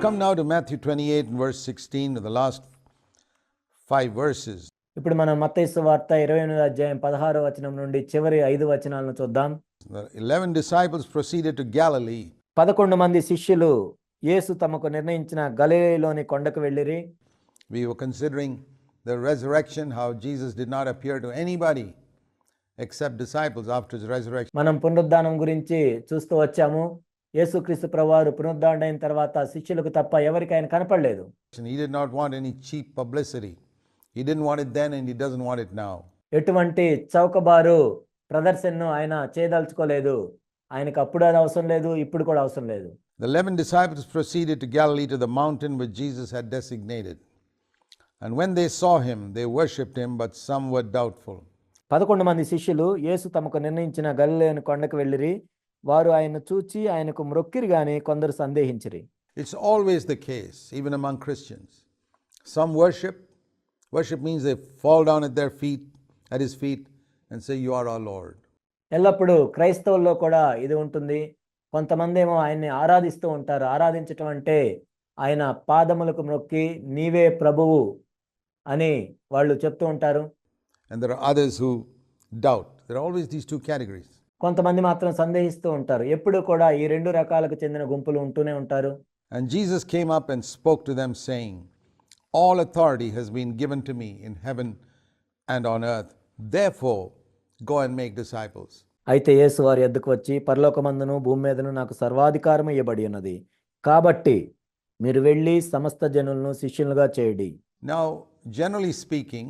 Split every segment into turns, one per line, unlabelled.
come now to Matthew 28 and verse 16, to the last 5 verses.
ఇప్పుడు మనం మత్తయి సువార్త 28వ అధ్యాయం 16వ వచనం నుండి చివరి 5 వచనాలను చూద్దాం.
The 11 disciples proceeded to Galilee.
11 మంది శిష్యులు యేసు తమకు నిర్ణయించిన గలిలయలోని కొండకు వెళ్ళిరి.
We were considering the resurrection, how Jesus did not appear to anybody except disciples after his resurrection.
మనం పునరుద్ధానం గురించి చూస్తూ వచ్చాము. యేసుక్రీస్తు ప్రభువారు పునరుద్ధానం అయిన తర్వాత శిష్యులకు తప్ప ఎవరికి ఆయన కనపడలేదు.
He did not want any cheap publicity. He didn't want it then and he doesn't want it now.
ఎటువంటి చౌకబారు ప్రదర్శనను ఆయన చేయదలుచుకోలేదు. ఆయనకు అప్పుడు అది అవసరం లేదు, ఇప్పుడు కూడా అవసరం లేదు.
The 11 disciples proceeded to Galilee, to the mountain which Jesus had designated. And when they saw him, they worshipped him, but some were doubtful.
11 మంది శిష్యులు యేసు తమకు నిర్ణయించిన గలిలయలోని కొండకు వెళ్ళిరి. వారు ఆయన్ను చూచి ఆయనకు మ్రొక్కిరి గాని కొందరు సందేహించిరి.
It's always the case, even among Christians. Some worship. Worship means they fall down at his feet and say, "You are our Lord."
ఎల్లప్పుడూ క్రైస్తవుల్లో కూడా ఇది ఉంటుంది. కొంతమంది ఏమో ఆయన్ని ఆరాధిస్తూ ఉంటారు. ఆరాధించటం అంటే ఆయన పాదములకు మ్రొక్కి నీవే ప్రభువు అని వాళ్ళు చెప్తూ ఉంటారు.
And there are others who doubt. There are always these two categories.
కొంతమంది మాత్రం సందేహిస్తూ ఉంటారు. ఎప్పుడు కూడా ఈ 2 రకాలకు చెందిన గుంపులు ఉంటూనే ఉంటారు.
And Jesus came up and spoke to them, saying, "All authority has been given to me in heaven and on earth. Therefore, go and make disciples."
అయితే యేసు వారి యొద్దకు వచ్చి, పరలోకమందును భూమి మీదను నాకు సర్వాధికారం ఇవ్వబడి ఉన్నది, కాబట్టి మీరు వెళ్ళి సమస్త జనులను శిష్యులుగా చేయుడి.
Now, generally speaking,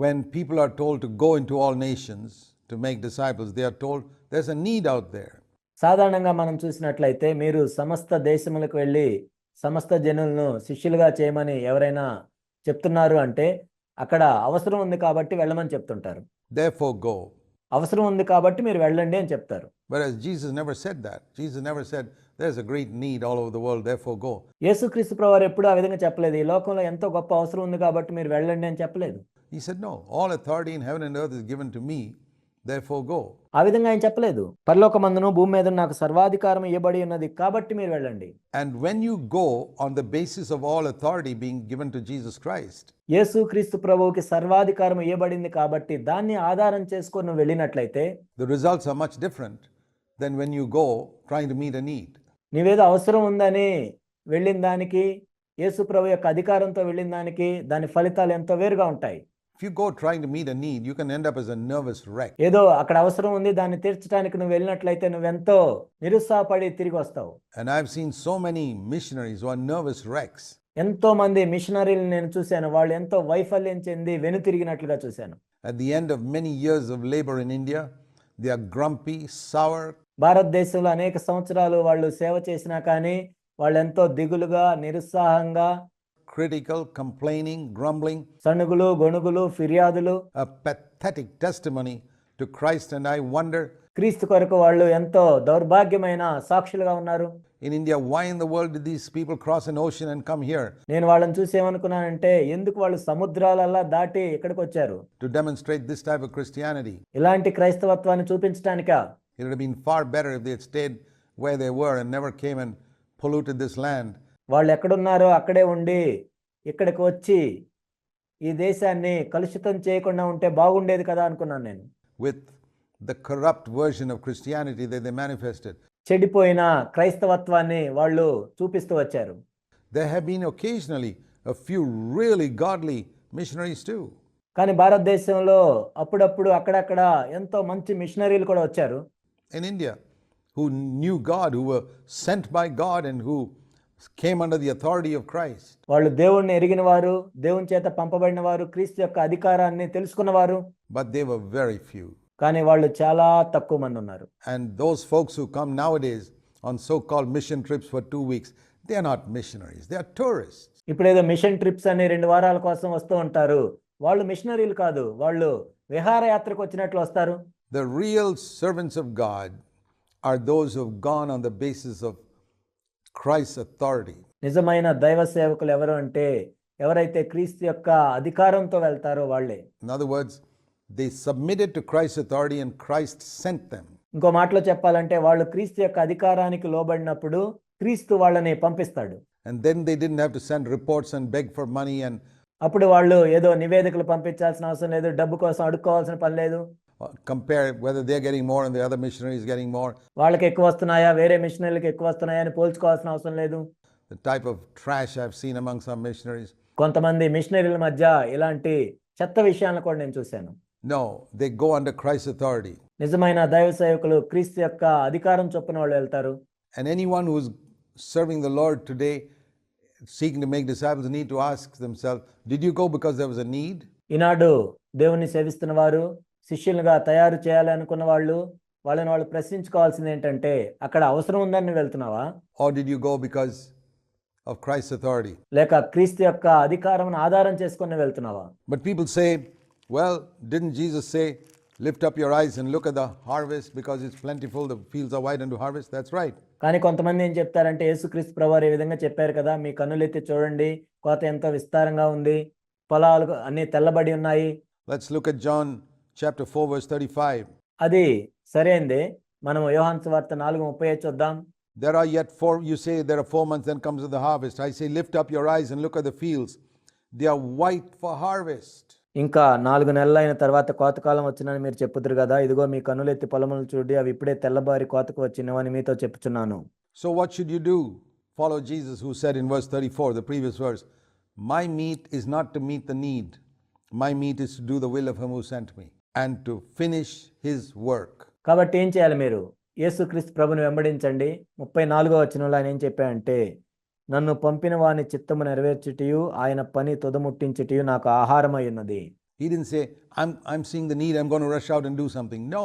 when people are told to go into all nations to make disciples, they are told there's a need out there.
సాధారణంగా మనం చూసినట్లయితే మీరు సమస్త దేశములకు వెళ్ళి సమస్త జనులను శిష్యులుగా చేయమని ఎవరైనా చెప్తున్నారు అంటే అక్కడ అవసరం ఉంది కాబట్టి వెళ్ళమని చెప్తుంటారు.
Therefore, go.
అవసరం ఉంది కాబట్టి మీరు వెళ్ళండి అని చెప్తారు.
Whereas Jesus never said that. Jesus never said, "There's a great need all over the world, therefore go."
యేసుక్రీస్తు ప్రభువారు ఎప్పుడూ ఆ విధంగా చెప్పలేదు. ఈ లోకంలో ఎంతో గొప్ప అవసరం ఉంది కాబట్టి మీరు వెళ్ళండి అని చెప్పలేదు.
He said, "No, all authority in heaven and earth is given to me, therefore go."
ఆ విధంగా ఆయన చెప్పలేదు. పరలోకమందును భూమి మీద నాకు సర్వాధికారం ఇవ్వబడి ఉన్నది కాబట్టి మీరు వెళ్ళండి.
And when you go on the basis of all authority being given to Jesus Christ,
యేసుక్రీస్తు ప్రభువుకి సర్వాధికారం ఇవ్వబడింది కాబట్టి దాన్ని ఆధారం చేసుకొని నువ్వు వెళ్ళినట్లయితే
the results are much different than when you go trying to meet a need.
నీవేదో అవసరం ఉందని వెళ్ళిన దానికి, యేసు ప్రభు యొక్క అధికారంతో వెళ్ళిన దానికి దాని ఫలితాలు ఎంతో వేరుగా ఉంటాయి.
If you go trying to meet a need, you can end up as a nervous wreck.
ఏదో అక్కడ అవసరం ఉంది దాన్ని తీర్చడానికి నువ్వు వెళ్ళినట్లయితే నువ్వెంతో నిరుత్సాహపడి తిరిగి వస్తావు.
And I've seen so many missionaries who are nervous wrecks.
ఎంతో మంది మిషనరీలను నేను చూశాను. వాళ్ళు ఎంతో వైఫల్యం చెంది వెనుతిరిగినట్లుగా చూశాను.
At the end of many years of labor in India, they are grumpy, sour.
భారతదేశంలో అనేక సంవత్సరాలు వాళ్ళు సేవ చేసినా కానీ వాళ్ళు ఎంతో దిగులుగా, నిరుత్సాహంగా,
critical, complaining, grumbling.
సణుగులు, గొణుగులు, ఫిర్యాదులు.
A pathetic testimony to Christ, and I wonder,
క్రీస్తు కొరకు వాళ్ళు ఎంతో దౌర్భాగ్యమైన సాక్షులుగా ఉన్నారు.
in India, why in the world did these people cross an ocean and come here?
నేను వాళ్ళని చూసి ఏమనుకున్నానంటే ఎందుకు వాళ్ళు సముద్రాలల్లా దాటి ఇక్కడికి వచ్చారు?
To demonstrate this type of Christianity.
ఇలాంటి క్రైస్తవత్వాన్ని చూపించడానికా?
It would have been far better if they had stayed where they were and never came and polluted this land.
వాళ్ళు ఎక్కడున్నారో అక్కడే ఉండి ఇక్కడికి వచ్చి ఈ దేశాన్ని కలుషితం చేయకుండా ఉంటే బాగుండేది కదా అనుకున్నాను నేను.
With the corrupt version of Christianity that they manifested.
చెడిపోయిన క్రైస్తవత్వాన్ని వాళ్ళు చూపిస్తూ వచ్చారు.
There have been occasionally a few really godly missionaries too.
కానీ భారతదేశంలో అప్పుడప్పుడు అక్కడక్కడ ఎంతో మంచి మిషనరీలు కూడా వచ్చారు.
In India, who knew God, who were sent by God and who came under the authority of Christ.
వాళ్ళు దేవుణ్ణి ఎరిగిన వారు, దేవుని చేత పంపబడిన వారు, క్రీస్తు యొక్క అధికారాన్ని తెలుసుకున్నవారు.
But they were very few.
కానీ వాళ్ళు చాలా తక్కువ మంది ఉన్నారు.
And those folks who come nowadays on so-called mission trips for 2 weeks, they are not missionaries, they are tourists.
ఇప్పుడేదో మిషన్ ట్రిప్స్ అని 2 వారాల కోసం వస్తూ ఉంటారు. వాళ్ళు మిషనరీలు కాదు, వాళ్ళు విహారయాత్రకు వచ్చినట్లు వస్తారు.
The real servants of God are those who have gone on the basis of Christ's authority.
నిజమైన దైవ సేవకులు ఎవరు అంటే ఎవరైతే క్రీస్తు యొక్క అధికారంతో వెళ్తారో వాళ్ళే.
In other words, they submitted to Christ's authority and Christ sent them.
ఇంకో మాటలో చెప్పాలంటే వాళ్ళు క్రీస్తు యొక్క అధికారానికి లోబడినప్పుడు క్రీస్తు వాళ్ళని పంపిస్తాడు.
And then they didn't have to send reports and beg for money and
అప్పుడు వాళ్ళు ఏదో నివేదికలు పంపించాల్సిన అవసరం లేదు, డబ్బు కోసం అడుక్కోవాల్సిన పని లేదు.
compare whether they're getting more and the other missionary is getting more.
వాళ్ళకి ఎక్కువ వస్తున్నాయా, వేరే మిషనరీలకు ఎక్కువ వస్తున్నాయా అని పోల్చుకోవాల్సిన అవసరం లేదు.
The type of trash I've seen among some missionaries.
కొంతమంది మిషనరీల మధ్య ఇలాంటి చెత్త విషయాలను కూడా నేను చూశాను.
No, they go under Christ's authority.
నిజమైన దైవ సేవకులు క్రీస్తు యొక్క అధికారం చొప్పున వాళ్ళు వెళ్తారు.
And anyone who's serving the Lord today, seeking to make disciples, need to ask themselves, did you go because there was a need?
ఈనాడు దేవుణ్ణి సేవిస్తున్న వారు, శిష్యులుగా తయారు చేయాలి అనుకున్న వాళ్ళు ప్రశ్నించుకోవాల్సింది ఏంటంటే, అక్కడ అవసరం ఉందని నువ్వు వెళ్తున్నావా,
Or did you go because of Christ's authority?
లేక క్రీస్తు యొక్క అధికారం ఆధారం చేసుకుని వెళ్తున్నావా?
But people say, well, didn't Jesus say, lift up your eyes and look at the harvest because it's plentiful, the fields are wide unto harvest? That's right.
కానీ కొంతమంది ఏం చెప్తారంటే, యేసుక్రీస్తు ప్రభువారు ఈ విధంగా చెప్పారు కదా, మీ కన్నులెత్తి చూడండి, కోత ఎంతో విస్తారంగా ఉంది, పొలాలు అన్ని తెల్లబడి ఉన్నాయి.
Let's look at John chapter 4 verse 35.
అది సరైందే. మనము యోహాను సువార్త 4:35 చూద్దాం.
There are yet 4, you say there are 4 months, then comes the harvest. I say, lift up your eyes and look at the fields. They are white for harvest.
ఇంకా 4 నెలలు అయిన తర్వాత కోతకాలం వచ్చినని మీరు చెప్పుదురు కదా, ఇదిగో మీ కన్నులెత్తి పొలములు చూడి, అవి ఇప్పుడే తెల్లబారి కోతకు వచ్చినవని మీతో చెప్పుచున్నాను.
So what should you do? Follow Jesus, who said in verse 34, the previous verse, my meat is not to meet the need. My meat is to do the will of him who sent me and to finish his work.
కాబట్టి ఏం చేయాలి మీరు? యేసుక్రీస్తు ప్రభుని వెంబడించండి. 34వ వచనంలో ఆయన ఏం చెప్పాడంటే, నన్ను పంపిన వాని చిత్తము నెరవేర్చుటయు ఆయన పని తుదముట్టించుటయు నాకు ఆహారమై ఉన్నది.
He didn't say, I'm seeing the need, I'm going to rush out and do something. No.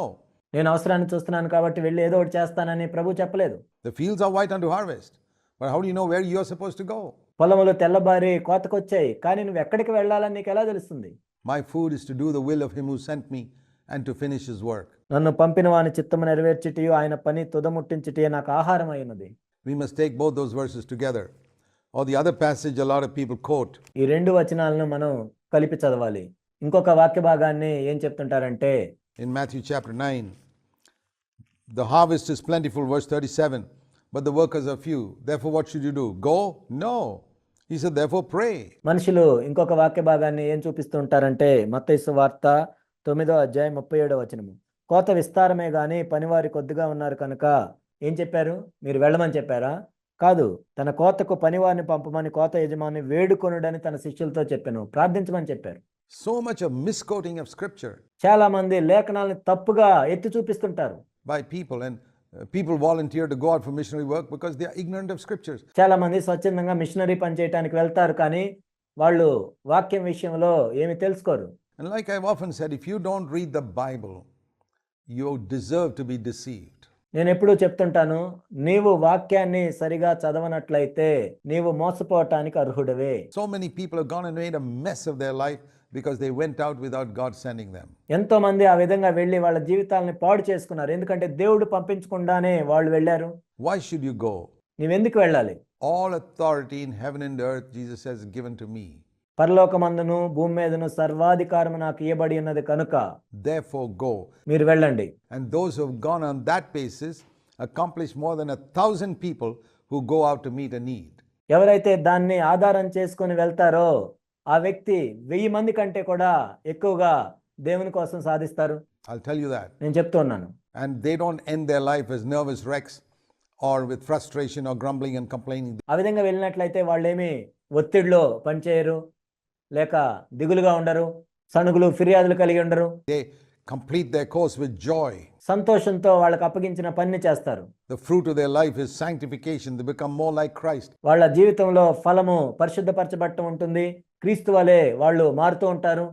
నేను అవసరాన్ని చూస్తున్నాను కాబట్టి వెళ్ళి ఏదో ఒకటి చేస్తానని ప్రభు చెప్పలేదు.
The fields are white unto harvest. But how do you know where you are supposed to go?
పొలములు తెల్లబారి కోతకొచ్చాయి, కానీ నువ్వు ఎక్కడికి వెళ్ళాలని నీకు ఎలా తెలుస్తుంది?
My food is to do the will of him who sent me and to finish his work.
నన్ను పంపిన వాని చిత్తము నెరవేర్చుటయు ఆయన పని తుదముట్టించుటయే నాకు ఆహారమై ఉన్నది.
We must take both those verses together. Or the other passage a lot of people quote.
ఈ 2 వచనాలను మనం కలిపి చదవాలి. ఇంకొక వాక్య భాగాన్ని ఏం చెప్తుంటారంటే,
In Matthew chapter 9, the harvest is plentiful, verse 37, but the workers are few. Therefore what should you do? Go? No. He said, therefore pray.
మనుషులు ఇంకొక వాక్య భాగాన్ని ఏం చూపిస్తుంటారంటే, మత్తయి సువార్త 9వ అధ్యాయం 37వ వచనము, కోత విస్తారమే గాని పనివారి కొద్దిగా ఉన్నారు కనుక ఏం చెప్పారు? మీరు వెళ్ళమని చెప్పారా? కాదు, తన కోతకు పనివారిని పంపమని కోత యజమాని వేడుకొనుడని తన శిష్యులతో చెప్పాను, ప్రార్థించమని చెప్పారు.
So much of misquoting of scripture
చాలా మంది లేఖనాలను తప్పుగా ఎత్తి చూపిస్తుంటారు.
by people, and people volunteer to go out for missionary work because they are ignorant of scriptures.
చాలా మంది స్వచ్ఛందంగా మిషనరీ పని చేయడానికి వెళ్తారు, కానీ వాళ్ళు వాక్యం విషయంలో ఏమి తెలుసుకోరు.
And like I've often said, if you don't read the Bible, you deserve to be deceived.
నేను ఎప్పుడూ చెప్తుంటాను, నీవు వాక్యాన్ని సరిగా చదవనట్లయితే నీవు మోసపోవటానికి అర్హుడవే.
So many people have gone and made a mess of their life because they went out without God sending them.
ఎంతో మంది ఆ విధంగా వెళ్ళి వాళ్ళ జీవితాలని పాడు చేసుకున్నారు, ఎందుకంటే దేవుడు పంపించకుండానే వాళ్ళు వెళ్ళారు.
Why should you go?
నీవెందుకు వెళ్ళాలి?
All authority in heaven and earth, Jesus says, is given to me.
పరలోకమందును భూమి మీదను సర్వాధికారము నాకు ఇవ్వబడి ఉన్నది కనుక
Therefore go.
మీరు వెళ్ళండి.
And those who have gone on that basis accomplish more than 1,000 people who go out to meet a need.
ఎవరైతే దాన్ని ఆధారం చేసుకొని వెళ్తారో ఆ వ్యక్తి 1000 మంది కంటే కూడా ఎక్కువగా దేవుని కోసం సాధిస్తారు.
I'll tell you that.
నేను చెప్తున్నాను.
And they don't end their life as nervous wrecks or with frustration or grumbling and complaining.
ఆ విధంగా వెళ్ళినట్లయితే వాళ్ళేమి ఒత్తిడిలో పనిచేయరు, లేక దిగులుగా ఉండరు, సణుగులు ఫిర్యాదులు కలిగి ఉండరు.
They complete their course with joy.
సంతోషంతో వాళ్ళకి అప్పగించిన పని చేస్తారు.
The fruit of their life is sanctification. They become more like Christ.
వాళ్ళ జీవితంలో ఫలము పరిశుద్ధపరచబడటం ఉంటుంది, క్రీస్తు వలె వాళ్ళు మారుతూ ఉంటారు.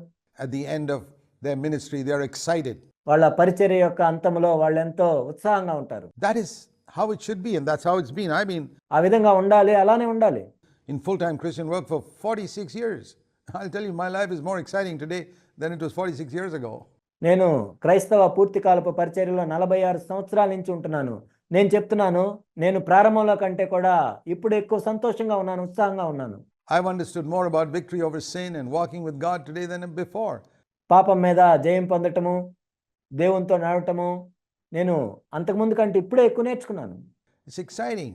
At the end of their ministry, they are excited.
వాళ్ళ పరిచర్య యొక్క అంతంలో వాళ్ళు ఎంతో ఉత్సాహంగా ఉంటారు.
That is how it should be, and that's how it's been. I mean,
ఆ విధంగా ఉండాలి, అలానే ఉండాలి.
in full-time Christian work for 46 years. I'll tell you, my life is more exciting today than it was 46 years ago.
నేను క్రైస్తవ పూర్తికాలపు పరిచర్యలో 46 సంవత్సరాల నుంచి ఉంటున్నాను. నేను చెప్తున్నాను, నేను ప్రారంభంలో కంటే కూడా ఇప్పుడు ఎక్కువ సంతోషంగా ఉన్నాను, ఉత్సాహంగా ఉన్నాను.
I've understood more about victory over sin and walking with God today than before.
పాపం మీద జయం పొందటము, దేవునితో నడవటము నేను అంతకుముందు కంటే ఇప్పుడే ఎక్కువ నేర్చుకున్నాను.
It's exciting.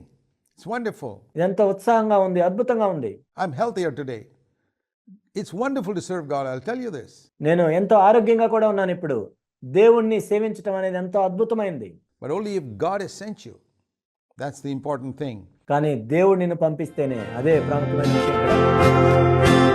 It's wonderful.
ఇదెంతో ఉత్సాహంగా ఉంది, అద్భుతంగా ఉంది.
I'm healthier today. It's wonderful to serve God, I'll tell you this.
నేను ఎంతో ఆరోగ్యంగా కూడా ఉన్నాను ఇప్పుడు. దేవుణ్ణి సేవించడం అనేది ఎంతో అద్భుతమైంది.
But only if God has sent you. That's the important thing.
కానీ దేవుడు నిన్ను పంపిస్తేనే, అదే ప్రాముఖ్యమైన విషయం.